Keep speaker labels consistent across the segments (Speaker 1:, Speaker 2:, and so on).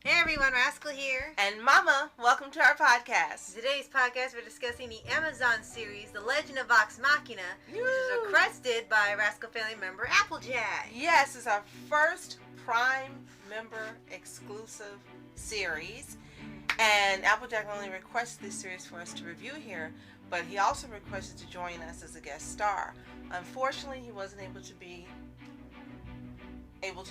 Speaker 1: Hey everyone, Rascal here.
Speaker 2: And Mama, welcome to our podcast.
Speaker 1: Today's podcast we're discussing the Amazon series, The Legend of Vox Machina, which is requested by Rascal family member Applejack.
Speaker 2: Yes, it's our first Prime member exclusive series. And Applejack not only requested this series for us to review here, but he also requested to join us as a guest star. Unfortunately, he wasn't able to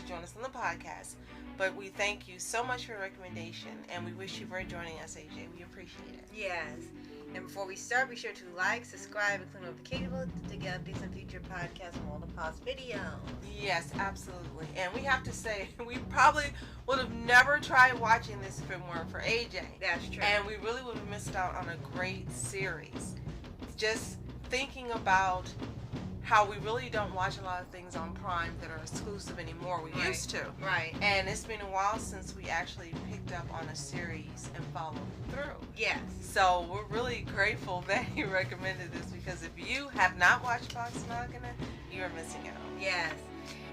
Speaker 2: join us on the podcast. But we thank you so much for your recommendation, and we wish you were joining us, AJ. We appreciate it.
Speaker 1: Yes. And before we start, be sure to like, subscribe, and click the notification bell to get updates on future podcasts and all the past videos.
Speaker 2: Yes, absolutely. And we have to say, we probably would have never tried watching this if it weren't for AJ.
Speaker 1: That's true.
Speaker 2: And we really would have missed out on a great series. Just thinking about how we really don't watch a lot of things on Prime that are exclusive anymore. We used to.
Speaker 1: Right.
Speaker 2: And it's been a while since we actually picked up on a series and followed through.
Speaker 1: Yes.
Speaker 2: So we're really grateful that he recommended this, because if you have not watched Vox Machina, you are missing out.
Speaker 1: Yes.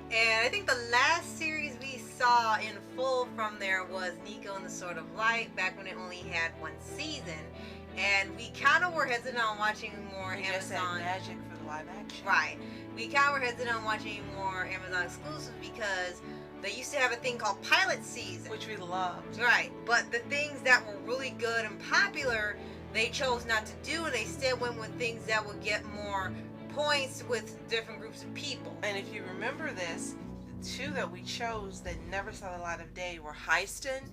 Speaker 1: And I think the last series we saw in full from there was Nico and the Sword of Light, back when it only had one season. And we kind of were hesitant on watching more
Speaker 2: We
Speaker 1: Amazon.
Speaker 2: just had magic for the live action.
Speaker 1: Right. We kind of were hesitant on watching more Amazon exclusive because they used to have a thing called pilot season.
Speaker 2: Which we loved.
Speaker 1: Right. But the things that were really good and popular, they chose not to do, and they instead went with things that would get more points with different groups of people.
Speaker 2: And if you remember this, the two that we chose that never saw the light of day were Heiston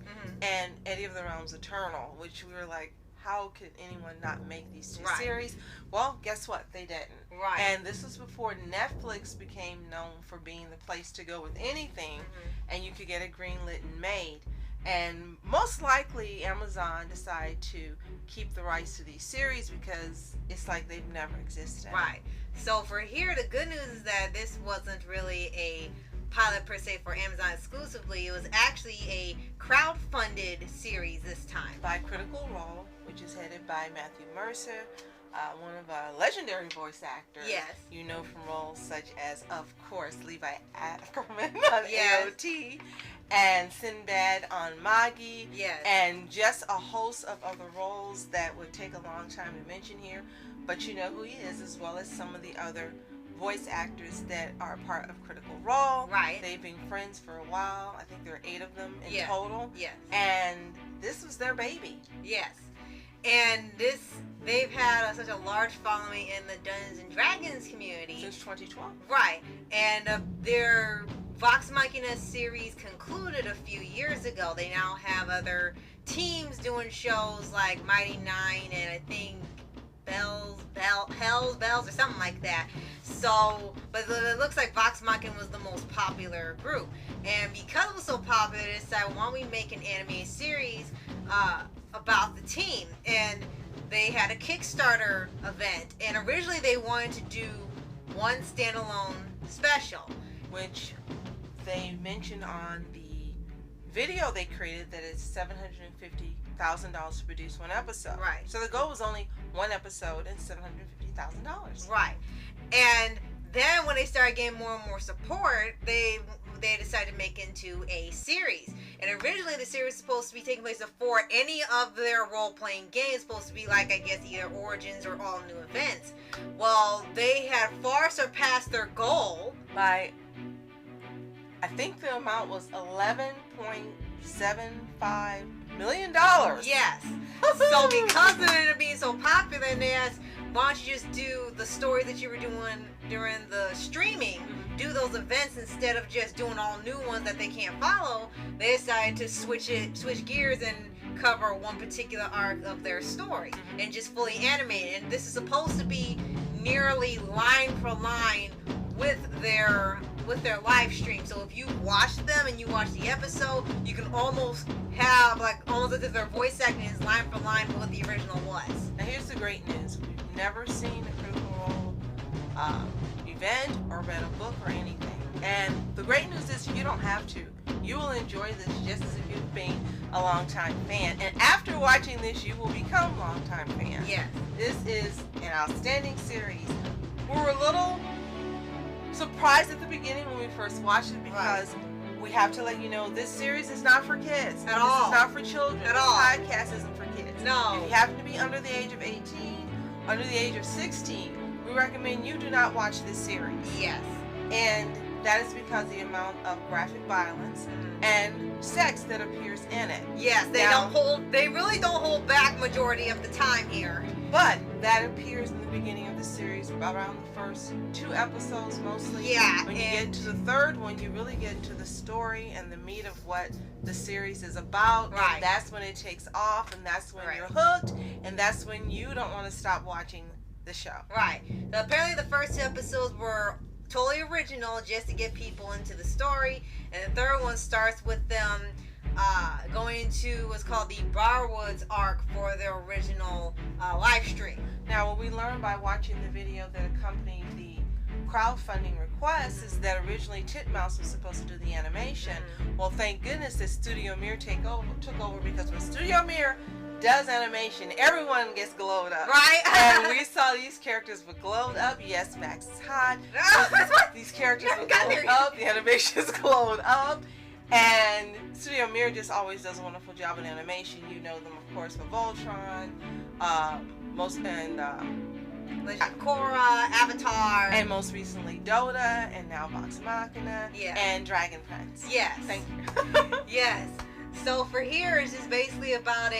Speaker 2: and Eddie of the Realms Eternal, which we were like, how could anyone not make these two series? Well, guess what? They didn't.
Speaker 1: Right.
Speaker 2: And this was before Netflix became known for being the place to go with anything, and you could get it greenlit and made. And most likely Amazon decided to keep the rights to these series because it's like they've never existed.
Speaker 1: Right. So for here, the good news is that this wasn't really a pilot per se for Amazon exclusively. It was actually a crowd-funded series this time.
Speaker 2: By Critical Role, which is headed by Matthew Mercer, one of our legendary voice actors.
Speaker 1: Yes.
Speaker 2: You know from roles such as, of course, Levi Ackerman on AOT, and Sinbad on Magi, and just a host of other roles that would take a long time to mention here. But you know who he is, as well as some of the other voice actors that are part of Critical Role.
Speaker 1: Right.
Speaker 2: They've been friends for a while. I think there are 8 of them in total.
Speaker 1: Yes.
Speaker 2: And this was their baby.
Speaker 1: Yes. And they've had such a large following in the Dungeons and Dragons community
Speaker 2: Since 2012.
Speaker 1: Right. And their Vox Machina series concluded a few years ago. They now have other teams doing shows like Mighty Nine and I think Hell's Bells or something like that. So, but it looks like Vox Machina was the most popular group. And because it was so popular, they decided, why don't we make an animated series about the team? And they had a Kickstarter event. And originally they wanted to do one standalone special,
Speaker 2: which they mentioned on the video they created that it's $750,000 to produce one episode.
Speaker 1: Right.
Speaker 2: So the goal was only one episode and $750,000.
Speaker 1: Right. And then when they started getting more and more support, they decided to make it into a series. And originally the series was supposed to be taking place before any of their role-playing games, supposed to be like, I guess, either Origins or all new events. Well, they had far surpassed their goal
Speaker 2: by, I think the amount was $11.75 million.
Speaker 1: Yes. So because it ended up being so popular, and they asked, why don't you just do the story that you were doing during the streaming, do those events instead of just doing all new ones that they can't follow. They decided to switch gears and cover one particular arc of their story and just fully animate it. And this is supposed to be nearly line for line with their live stream. So if you watch them and you watch the episode, you can almost have almost as if their voice acting is line for line with what the original was.
Speaker 2: Now here's the great news. We've never seen a Critical Role event or read a book or anything. And the great news is you don't have to. You will enjoy this just as if you've been a longtime fan. And after watching this, you will become longtime fans.
Speaker 1: Yes.
Speaker 2: This is an outstanding series. We were a little surprised at the beginning when we first watched it because we have to let you know this series is not for kids.
Speaker 1: At all.
Speaker 2: This is not for children.
Speaker 1: At
Speaker 2: this
Speaker 1: all.
Speaker 2: podcast isn't for kids.
Speaker 1: No.
Speaker 2: If you happen to be under the age of 18, under the age of 16, we recommend you do not watch this series.
Speaker 1: Yes.
Speaker 2: And that is because the amount of graphic violence and sex that appears in it.
Speaker 1: Yes, they really don't hold back majority of the time here.
Speaker 2: But that appears in the beginning of the series, around the first 2 episodes mostly.
Speaker 1: Yeah.
Speaker 2: When you get to the third one, you really get into the story and the meat of what the series is about.
Speaker 1: Right.
Speaker 2: And that's when it takes off, and that's when you're hooked, and that's when you don't want to stop watching the show.
Speaker 1: Right. So apparently the first 2 episodes were totally original, just to get people into the story, and the third one starts with them going into what's called the Briarwoods arc for their original live stream.
Speaker 2: Now, what we learned by watching the video that accompanied the crowdfunding request is that originally Titmouse was supposed to do the animation. Well, thank goodness that Studio Mir took over, because when Studio Mir does animation, everyone gets glowed up.
Speaker 1: Right?
Speaker 2: And we saw these characters were glowed up. Yes, Max is hot. These characters were glowed up. The animation is glowed up. And Studio Mir just always does a wonderful job in animation. You know them, of course, for Voltron,
Speaker 1: Legend of Korra, Avatar,
Speaker 2: and most recently Dota, and now Vox Machina, and Dragon Prince.
Speaker 1: Yes.
Speaker 2: Thank you.
Speaker 1: Yes. So for here, it's just basically about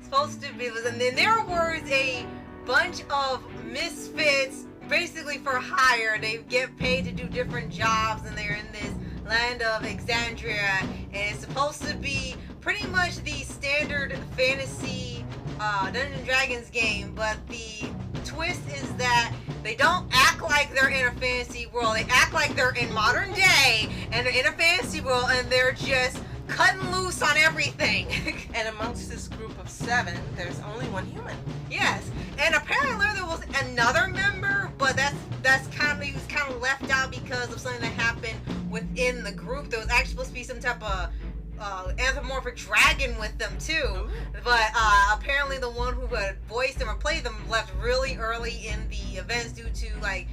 Speaker 1: supposed to be, and in their words, a bunch of misfits, basically for hire. They get paid to do different jobs, and they're in this land of Exandria, and it's supposed to be pretty much the standard fantasy Dungeons & Dragons game, but the twist is that they don't act like they're in a fantasy world. They act like they're in modern day, and they're in a fantasy world, and they're just cutting loose on everything.
Speaker 2: And amongst this group of 7, there's only 1 human.
Speaker 1: Yes, and apparently there was another member, but he was kind of left out because of something that happened within the group. There was actually supposed to be some type of anthropomorphic dragon with them too. Ooh. But apparently the one who had voiced them or played them left really early in the events due to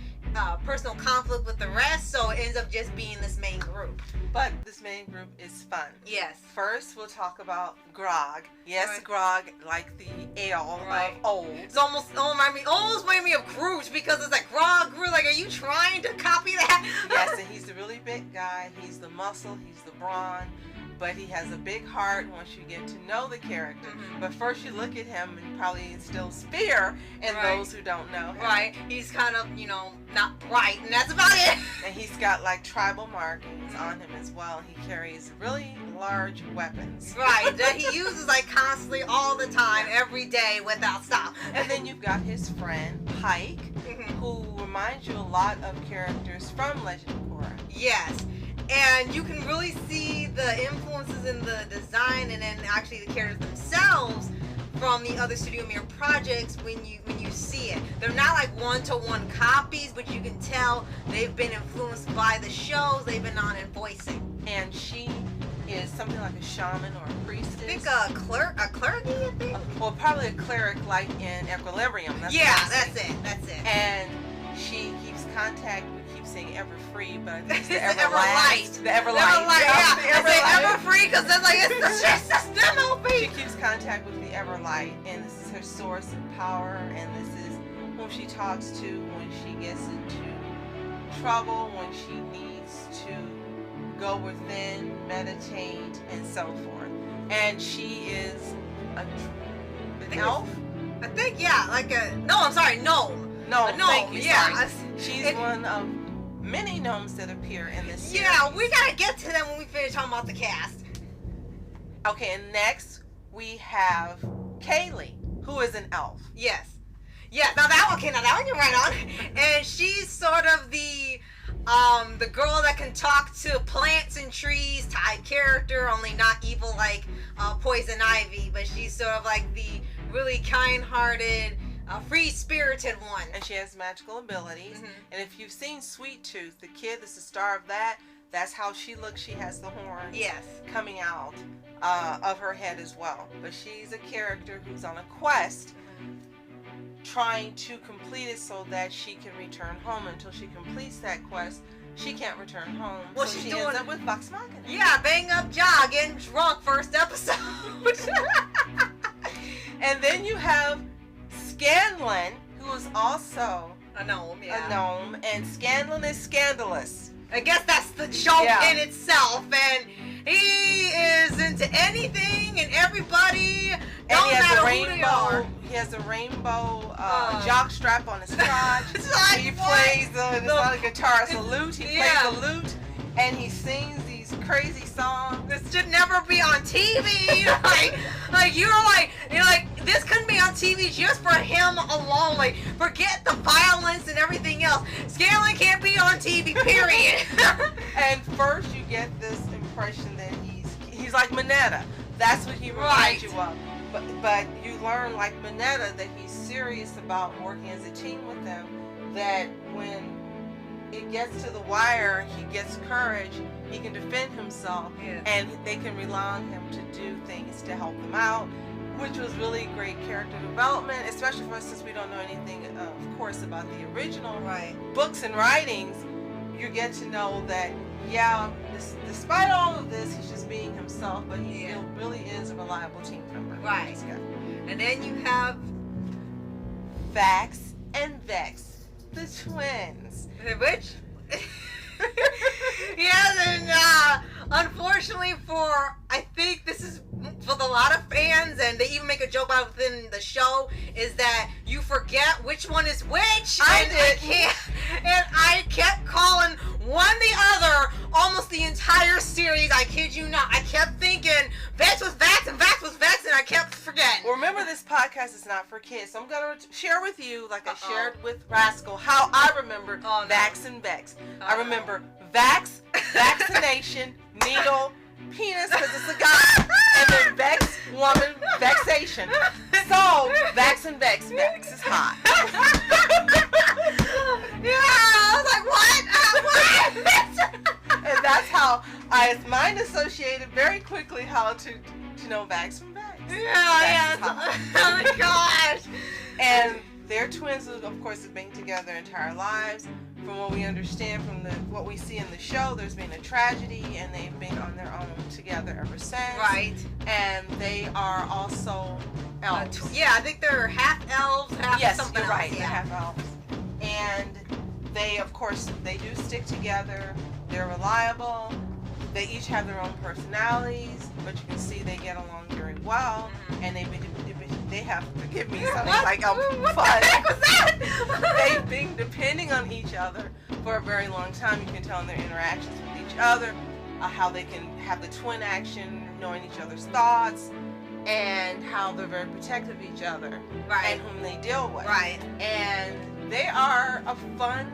Speaker 1: personal conflict with the rest, so it ends up just being this main group.
Speaker 2: But this main group is fun.
Speaker 1: Yes.
Speaker 2: First, we'll talk about Grog. Yes, right. Grog, like the ale of old.
Speaker 1: It's almost made me of Groot, because it's like Grog, like, are you trying to copy that?
Speaker 2: Yes, and he's the really big guy. He's the muscle. He's the brawn. But he has a big heart once you get to know the character. Mm-hmm. But first you look at him and probably instills fear in those who don't know him.
Speaker 1: Right. He's kind of, not bright, and that's about it.
Speaker 2: And he's got tribal markings on him as well. He carries really large weapons.
Speaker 1: Right. That he uses constantly all the time, every day, without stop.
Speaker 2: And then you've got his friend Pike, who reminds you a lot of characters from Legend of Korra.
Speaker 1: Yes. And you can really see the influences in the design, and then actually the characters themselves from the other Studio Mir projects when you see it. They're not one-to-one copies, but you can tell they've been influenced by the shows they've been on and voicing.
Speaker 2: And she is something like a shaman or a priestess.
Speaker 1: I think a clergy, I think?
Speaker 2: Well, probably a cleric like in Equilibrium.
Speaker 1: That's it. And
Speaker 2: she keeps contact with, saying ever free, but it's the
Speaker 1: Everlight.
Speaker 2: The Everlight.
Speaker 1: Yeah. I say ever free because it's just them OP.
Speaker 2: She keeps contact with the Everlight, and this is her source of power, and this is whom she talks to when she gets into trouble, when she needs to go within, meditate, and so forth. And she is an elf?
Speaker 1: I think, gnome.
Speaker 2: No, thank you.
Speaker 1: Yeah.
Speaker 2: She's one of many gnomes that appear in this series.
Speaker 1: Yeah, we gotta get to them when we finish talking about the cast.
Speaker 2: Okay, and next we have Kaylee, who is an elf.
Speaker 1: Yes. Yeah, now that one you're right on. And she's sort of the girl that can talk to plants and trees type character, only not evil like Poison Ivy, but she's sort of like the really kind-hearted, free-spirited one.
Speaker 2: And she has magical abilities. And if you've seen Sweet Tooth, the kid that's the star of that, that's how she looks. She has the horns coming out of her head as well. But she's a character who's on a quest trying to complete it so that she can return home. Until she completes that quest, she can't return home.
Speaker 1: Well,
Speaker 2: so
Speaker 1: she's
Speaker 2: she
Speaker 1: doing,
Speaker 2: ends up with Vox Machina.
Speaker 1: Yeah, bang up job, getting drunk first episode.
Speaker 2: And then you have Scanlan, who is also
Speaker 1: a gnome, yeah.
Speaker 2: A gnome, and Scanlan is scandalous.
Speaker 1: I guess that's the joke in itself, and he is into anything and everybody. Don't matter who they are.
Speaker 2: He has a rainbow jock strap on his crotch.
Speaker 1: Like
Speaker 2: he plays it's not a guitar, it's a lute. He plays the lute, and he sings these crazy songs.
Speaker 1: This should never be on TV. you're like this couldn't be on TV just for him alone. Like, forget the violence and everything else. Scanlan can't be on TV. Period.
Speaker 2: And first, you get this impression that he's like Mineta. That's what he reminds you of. But you learn, like Mineta, that he's serious about working as a team with them. That when it gets to the wire, he gets courage, he can defend himself, and they can rely on him to do things to help them out, which was really great character development, especially for us since we don't know anything, of course, about the original books and writings. You get to know that, despite all of this, he's just being himself, but he really is a reliable team member.
Speaker 1: Right. And then you have
Speaker 2: Vax and Vex, the twins.
Speaker 1: Which? And unfortunately I think this is for a lot of fans, and they even make a joke about it within the show, is that you forget which one is which. And I kept calling one the other almost the entire series. I kid you not. I kept thinking Vex was Vax and Vax was Vex, and I kept forgetting.
Speaker 2: Well, remember, this podcast is not for kids, so I'm going to share with you, like I shared with Rascal, how I remember Vax and Vex. I remember Vax, vaccination, needle, penis, because it's a guy, and then Vex, woman, vexation. So, Vax and Vex, Vex is hot.
Speaker 1: I was like, what?
Speaker 2: And that's how I mind associated very quickly how to know Vax from Vex.
Speaker 1: Oh my gosh.
Speaker 2: And they're twins who, of course, have been together their entire lives. From what we understand from what we see in the show, there's been a tragedy, and they've been on their own together ever since.
Speaker 1: Right.
Speaker 2: And they are also elves.
Speaker 1: I think they're half elves, half something else.
Speaker 2: Right. They're half elves. And they, of course, they do stick together. They're reliable. They each have their own personalities, but you can see they get along very well. And they have, forgive me, something like fun.
Speaker 1: What the heck was that?
Speaker 2: They've been depending on each other for a very long time. You can tell in their interactions with each other how they can have the twin action, knowing each other's thoughts, and how they're very protective of each other and whom they deal with.
Speaker 1: Right.
Speaker 2: And they are a fun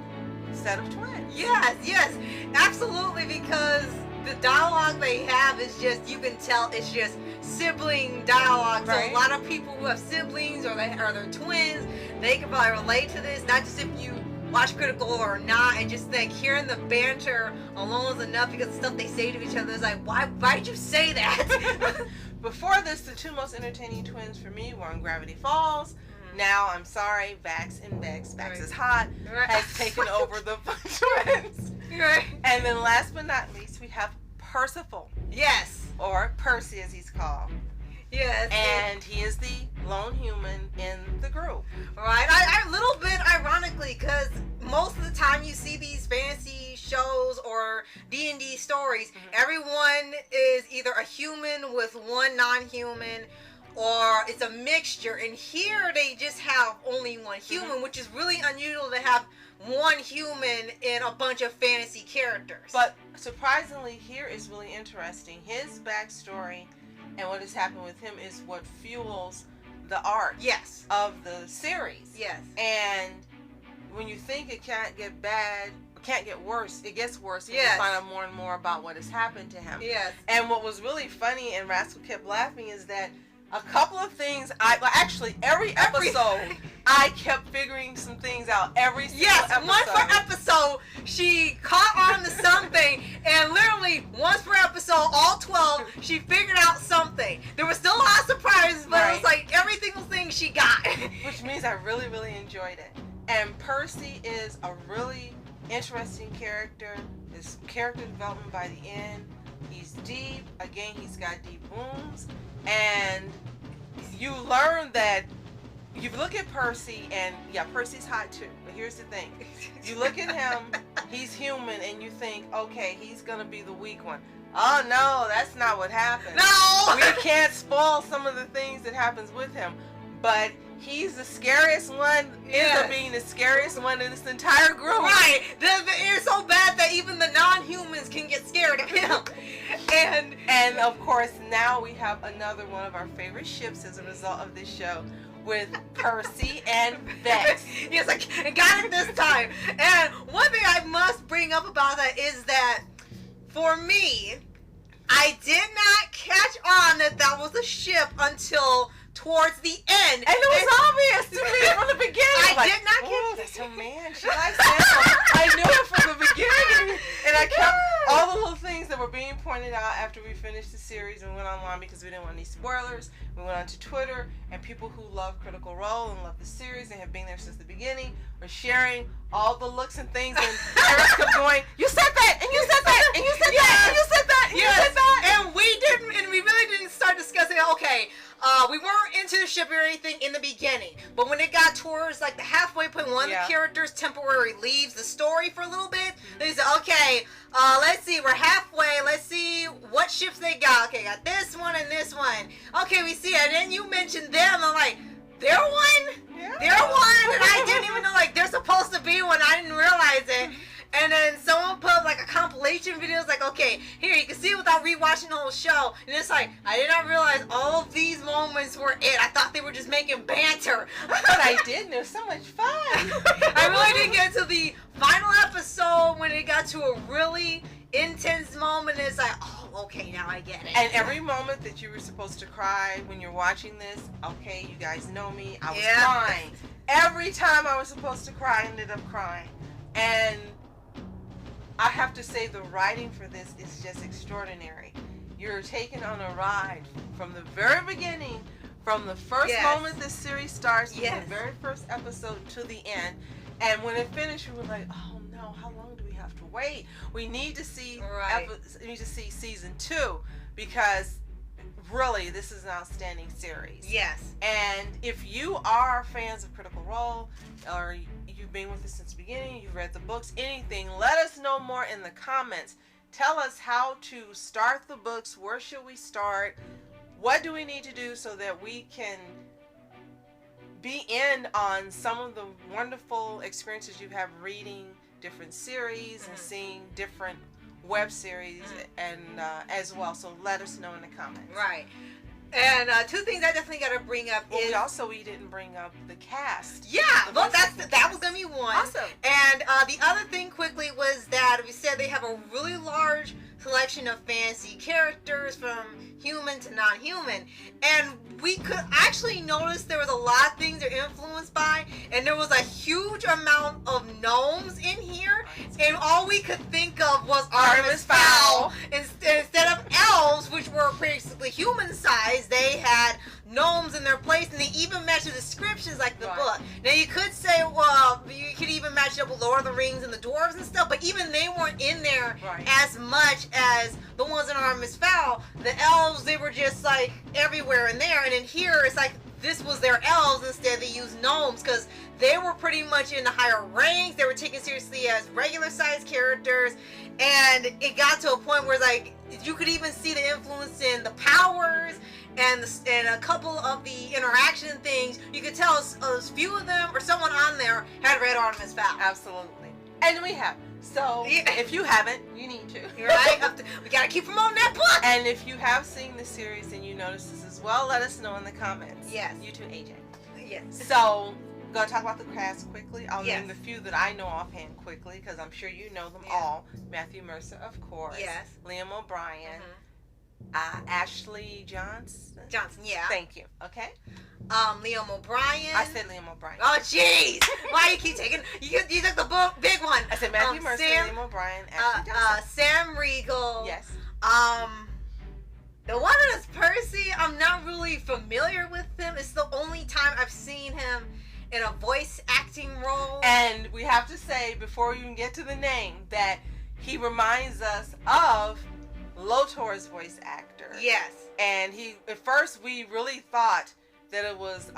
Speaker 2: set of twins.
Speaker 1: Yes, absolutely, because the dialogue they have is just, you can tell it's just sibling dialogue. So a lot of people who have siblings or they're twins, they can probably relate to this, not just if you watch Critical or not, and just like hearing the banter alone is enough, because the stuff they say to each other is like, why did you say that?
Speaker 2: Before this, the two most entertaining twins for me were on Gravity Falls. Now, I'm sorry, Vax and Vex, Vax is hot, has taken over the twins. And then last but not least, we have Percival.
Speaker 1: Yes.
Speaker 2: Or Percy, as he's called.
Speaker 1: Yes.
Speaker 2: And he is the lone human in the group.
Speaker 1: Right. I a little bit ironically, because most of the time you see these fantasy shows or D&D stories, everyone is either a human with one non-human, or it's a mixture. And here they just have only one human, which is really unusual to have one human in a bunch of fantasy characters.
Speaker 2: But surprisingly, here is really interesting. His backstory and what has happened with him is what fuels the art of the series.
Speaker 1: Yes.
Speaker 2: And when you think it can't get bad, can't get worse, it gets worse when you find out more and more about what has happened to him.
Speaker 1: Yes.
Speaker 2: And what was really funny, and Rascal kept laughing, is that a couple of things, actually every episode, I kept figuring some things out every single episode.
Speaker 1: Once per episode, she caught on to something, and literally once per episode, all 12, she figured out something. There was still a lot of surprises, but it was like every single thing she got.
Speaker 2: Which means I really, really enjoyed it. And Percy is a really interesting character. His character development by the end. He's deep. Again, he's got deep wounds. And you learn that you look at Percy, and yeah, Percy's hot too. But here's the thing. You look at him, he's human, and you think, okay, he's going to be the weak one. Oh, no, that's not what happens.
Speaker 1: No!
Speaker 2: We can't spoil some of the things that happens with him. But he's the scariest one, ends up being the scariest one in this entire group.
Speaker 1: Right. It's so bad that even the non-humans can get scared of him.
Speaker 2: And of course, now we have another one of our favorite ships as a result of this show with Percy and Vex.
Speaker 1: Yes, I got it this time. And one thing I must bring up about that is that for me, I did not catch on that was a ship until towards the end.
Speaker 2: And it was obvious to me from the beginning.
Speaker 1: I did not catch
Speaker 2: it. That's her man. She likes him. I knew it from the beginning. And I kept all the little things that were being pointed out after we finished the series and went online because we didn't want any spoilers. We went onto Twitter, and people who love Critical Role and love the series and have been there since the beginning were sharing all the looks and things, and Eric kept going, you said that, and you said that, and you said that, and you said that, and you said that.
Speaker 1: And we really didn't start discussing, okay, we weren't into the ship or anything in the beginning, but when it got towards like the halfway point, one of the characters temporarily leaves the story for a little bit. They said, okay, let's see, we're halfway. Let's see what ships they got. Okay, got this one and this one. Okay, we see it. And then you mentioned them. I'm like, they're one?
Speaker 2: Yeah.
Speaker 1: They're one? And I didn't even know like they're supposed to be one. I didn't realize it. And then someone put up like a compilation video. It's like, okay, here, you can see it without rewatching the whole show. And it's like, I did not realize all of these moments were it. I thought they were just making banter.
Speaker 2: But I didn't. It was so much fun.
Speaker 1: I really didn't get to the final episode when it got to a really intense moment. It's like, oh, okay, now I get it.
Speaker 2: And every moment that you were supposed to cry when you're watching this, okay, you guys know me, I was crying. Every time I was supposed to cry, I ended up crying. And I have to say the writing for this is just extraordinary. You're taken on a ride from the very beginning, from the first moment this series starts, from the very first episode to the end. And when it finished, we were like, oh no, how long do we have to wait? We need to see season 2, because really this is an outstanding series.
Speaker 1: Yes.
Speaker 2: And if you are fans of Critical Role, or you've been with us since the beginning, you've read the books, anything, let us know more in the comments. Tell us how to start the books. Where should we start? What do we need to do so that we can be in on some of the wonderful experiences you have reading different series and seeing different web series and as well. So let us know in the comments.
Speaker 1: Right. And 2 things I definitely got to bring up is...
Speaker 2: we didn't bring up the cast.
Speaker 1: Yeah, well, that was going to be one.
Speaker 2: Awesome.
Speaker 1: And the other thing quickly was that we said they have a really large selection of fantasy characters from human to non-human. And we could actually notice there was a lot of things they're influenced by. And there was a huge amount of gnomes in here. And all we could think of was Artemis Fowl. Instead of elves, which were basically human size, they had gnomes in their place, and they even match the descriptions like the book. Now you could say, well, you could even match it up with Lord of the Rings and the dwarves and stuff, but even they weren't in there as much as the ones in Artemis Fowl. The elves, they were just like everywhere in there, and in here it's like this was their elves, instead they used gnomes, because they were pretty much in the higher ranks. They were taken seriously as regular sized characters, and it got to a point where like you could even see the influence in the powers and a couple of the interaction things. You could tell a few of them or someone on there had read Artemis Fowl.
Speaker 2: Absolutely. And we have. So if you haven't, you need to.
Speaker 1: Right? We got to keep promoting that book.
Speaker 2: And if you have seen the series and you notice this as well, let us know in the comments.
Speaker 1: Yes.
Speaker 2: You too, AJ.
Speaker 1: Yes.
Speaker 2: So, going to talk about the cast quickly. I'll name the few that I know offhand quickly, because I'm sure you know them all. Matthew Mercer, of course.
Speaker 1: Yes.
Speaker 2: Liam O'Brien. Ashley Johnson.
Speaker 1: Yeah.
Speaker 2: Thank you. Okay.
Speaker 1: Liam O'Brien.
Speaker 2: I said Liam O'Brien.
Speaker 1: Oh, jeez. Why you keep taking... You took the big one.
Speaker 2: I said Matthew Mercer, Liam O'Brien, Ashley Johnson.
Speaker 1: Sam Riegel.
Speaker 2: Yes.
Speaker 1: The one that is Percy, I'm not really familiar with him. It's the only time I've seen him. in a voice acting role.
Speaker 2: And we have to say, before we even get to the name, that he reminds us of Lotor's voice actor.
Speaker 1: Yes.
Speaker 2: And at first we really thought that it was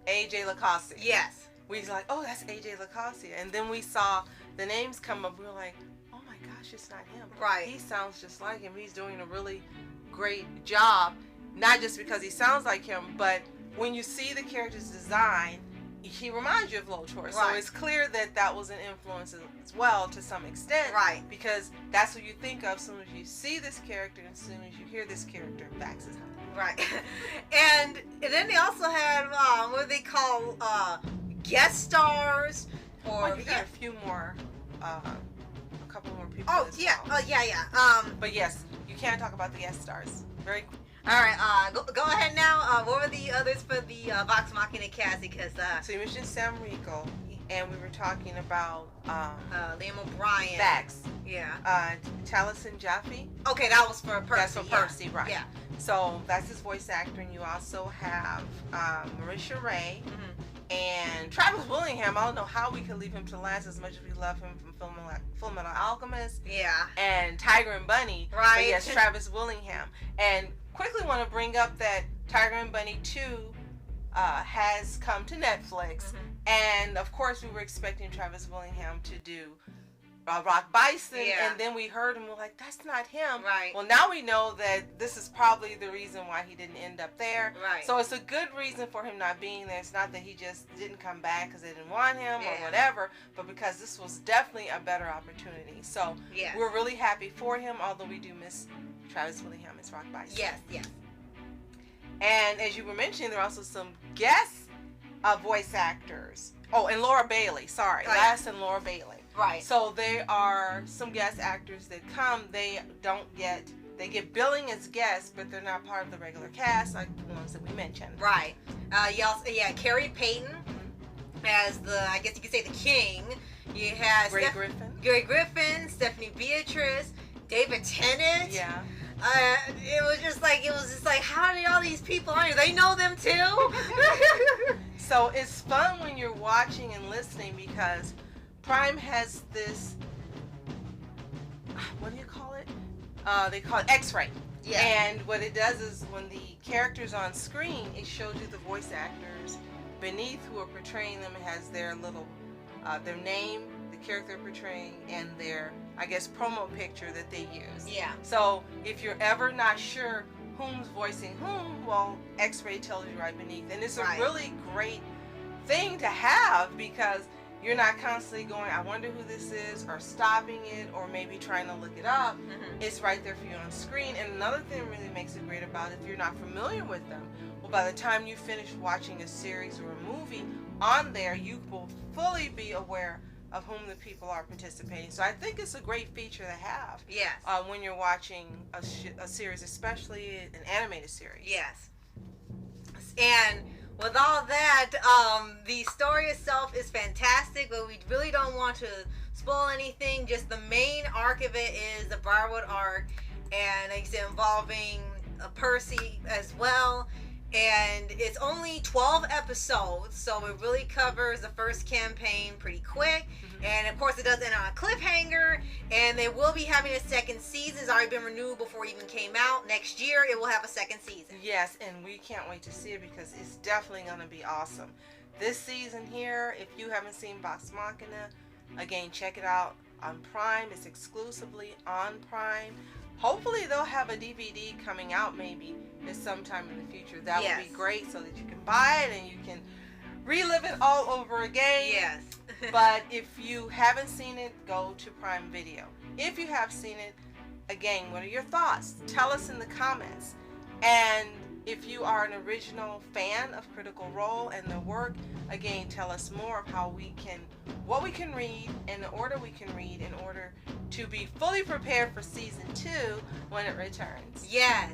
Speaker 2: AJ Lacoste.
Speaker 1: Yes.
Speaker 2: We was like, oh, that's AJ Lacoste. And then we saw the names come up. We were like, oh my gosh, it's not him.
Speaker 1: Right.
Speaker 2: He sounds just like him. He's doing a really great job. Not just because he sounds like him, but when you see the character's design, he reminds you of Lotor. Right. So it's clear that that was an influence as well to some extent.
Speaker 1: Right.
Speaker 2: Because that's what you think of as soon as you see this character and as soon as you hear this character. Vax is happening.
Speaker 1: Right. And then they also had what they call guest stars, or
Speaker 2: you got a few more, a couple more people.
Speaker 1: Oh yeah,
Speaker 2: well.
Speaker 1: yeah.
Speaker 2: But yes, you can't talk about the guest stars. Very.
Speaker 1: All right. Go ahead now. What were the others for the Vox Machina cast? Because
Speaker 2: so you mentioned Sam Rico, and we were talking about
Speaker 1: Liam O'Brien.
Speaker 2: Vax.
Speaker 1: Yeah.
Speaker 2: Taliesin Jaffe.
Speaker 1: Okay, that was for Percy.
Speaker 2: That's for Percy, right?
Speaker 1: Yeah.
Speaker 2: So that's his voice actor, and you also have Marisha Ray. Mm-hmm. And Travis Willingham. I don't know how we could leave him to last, as much as we love him from Full Metal Alchemist.
Speaker 1: Yeah.
Speaker 2: And Tiger and Bunny.
Speaker 1: Right.
Speaker 2: But yes, Travis Willingham. And quickly want to bring up that Tiger and Bunny 2 has come to Netflix. Mm-hmm. And of course we were expecting Travis Willingham to do Rock Bison, and then we heard him, we're like, that's not him.
Speaker 1: Right.
Speaker 2: Well, now we know that this is probably the reason why he didn't end up there.
Speaker 1: Right.
Speaker 2: So it's a good reason for him not being there. It's not that he just didn't come back because they didn't want him or whatever, but because this was definitely a better opportunity. So we're really happy for him, although we do miss Travis Willingham as Rock Bison.
Speaker 1: Yes, yes.
Speaker 2: And as you were mentioning, there are also some guest voice actors. Oh, and Laura Bailey. Sorry. Lass and Laura Bailey.
Speaker 1: Right.
Speaker 2: So there are some guest actors that come. They get billing as guests, but they're not part of the regular cast, like the ones that we mentioned.
Speaker 1: Right. Carrie Payton as I guess you could say the king. You have Grey Griffin, Stephanie Beatrice, David Tennant.
Speaker 2: Yeah.
Speaker 1: It was just like, how did all these people on here? They know them too?
Speaker 2: So it's fun when you're watching and listening because Prime has this, what do you call it? They call it X-ray. Yeah. And what it does is when the character's on screen, it shows you the voice actors beneath who are portraying them. It has their little, their name, the character they're portraying, and their, I guess, promo picture that they use.
Speaker 1: Yeah.
Speaker 2: So if you're ever not sure who's voicing whom, well, X-ray tells you right beneath. And it's a really great thing to have because you're not constantly going, I wonder who this is, or stopping it, or maybe trying to look it up. Mm-hmm. It's right there for you on screen. And another thing that really makes it great about it, if you're not familiar with them, well, by the time you finish watching a series or a movie, on there you will fully be aware of whom the people are participating. So I think it's a great feature to have.
Speaker 1: Yes.
Speaker 2: When you're watching a series, especially an animated series.
Speaker 1: Yes. And with all that, the story itself is fantastic, but we really don't want to spoil anything. Just the main arc of it is the Briarwood arc, and like I said, involving Percy as well. And it's only 12 episodes, so it really covers the first campaign pretty quick. Mm-hmm. And of course, it does end on a cliffhanger. And they will be having a second season. It's already been renewed before it even came out. Next year, it will have a second season.
Speaker 2: Yes, and we can't wait to see it because it's definitely going to be awesome. This season here, if you haven't seen Vox Machina, again, check it out on Prime. It's exclusively on Prime. Hopefully they'll have a DVD coming out maybe at sometime in the future. That would be great so that you can buy it and you can relive it all over again.
Speaker 1: Yes.
Speaker 2: But if you haven't seen it, go to Prime Video. If you have seen it, again, what are your thoughts? Tell us in the comments. And if you are an original fan of Critical Role and their work, again, tell us more of what we can read and the order we can read in order to be fully prepared for season 2 when it returns.
Speaker 1: Yes.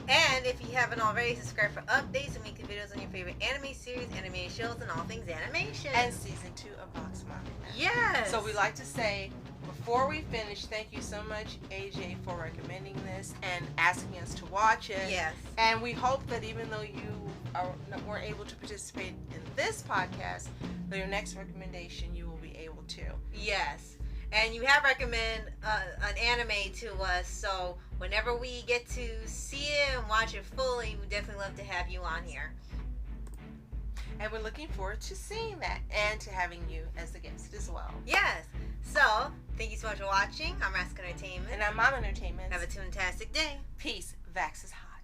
Speaker 1: And if you haven't already, subscribe for updates and weekly videos on your favorite anime series, animated shows, and all things animation.
Speaker 2: And season 2 of Vox Machina.
Speaker 1: Yes.
Speaker 2: So we like to say, before we finish, thank you so much, AJ, for recommending this and asking us to watch it.
Speaker 1: Yes.
Speaker 2: And we hope that even though you weren't able to participate in this podcast, that your next recommendation you will be able to.
Speaker 1: Yes. And you have recommended an anime to us, so whenever we get to see it and watch it fully, we definitely love to have you on here.
Speaker 2: And we're looking forward to seeing that and to having you as a guest as well.
Speaker 1: Yes. So, thank you so much for watching. I'm Ask Entertainment.
Speaker 2: And I'm Mom Entertainment.
Speaker 1: Have a fantastic day.
Speaker 2: Peace. Vax is high.